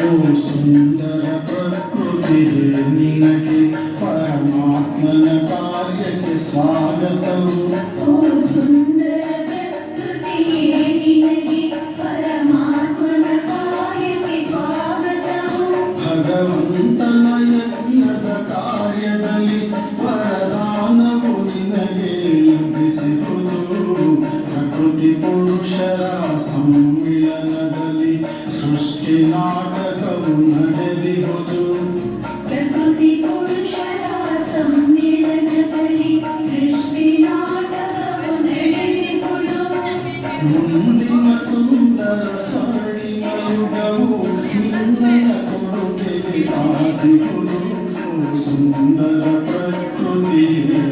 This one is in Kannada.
ಓ ಸುಂದರ ಪ್ರಕೃತಿಯೇ ನಿನಗೆ ಪರಮಾತ್ಮನ ಕಾರ್ಯಕ್ಕೆ ಸ್ವಾಗತವು. ಓ ಸುಂದರ ಪ್ರಕೃತಿಯೇ ನಿನಗೆ ಪರಮಾತ್ಮನ ಕಾರ್ಯಕ್ಕೆ ಸ್ವಾಗತವು. ಭಗವಂತನ ಯಜ್ಞದ ಕಾರ್ಯದಲ್ಲಿ ವರದಾನವು ನಿನಗೆ ಲಭಿಸಿರುವುದು. ಪ್ರಕೃತಿ ಪುರುಷರ ಸಮ್ಮಿಲನದಲ್ಲಿ ಸೃಷ್ಟಿ ನಾಟಕವು ನಡೆದಿರುವುದು. ಪ್ರಕೃತಿ ಪುರುಷರ ಸಮ್ಮಿಲನದಲ್ಲಿ ಸೃಷ್ಟಿ ನಾಟಕವು ನಡೆದಿರುವುದು. ಮುಂದಿನ ಸುಂದರ ಸ್ವರ್ಣಿಮ ಯುಗವು ನಿನ್ನಯ ಕೊಡುಗೆಗೆ ಕಾದಿರುವುದು. ಸುಂದರ ಪ್ರಕೃತಿಯೇ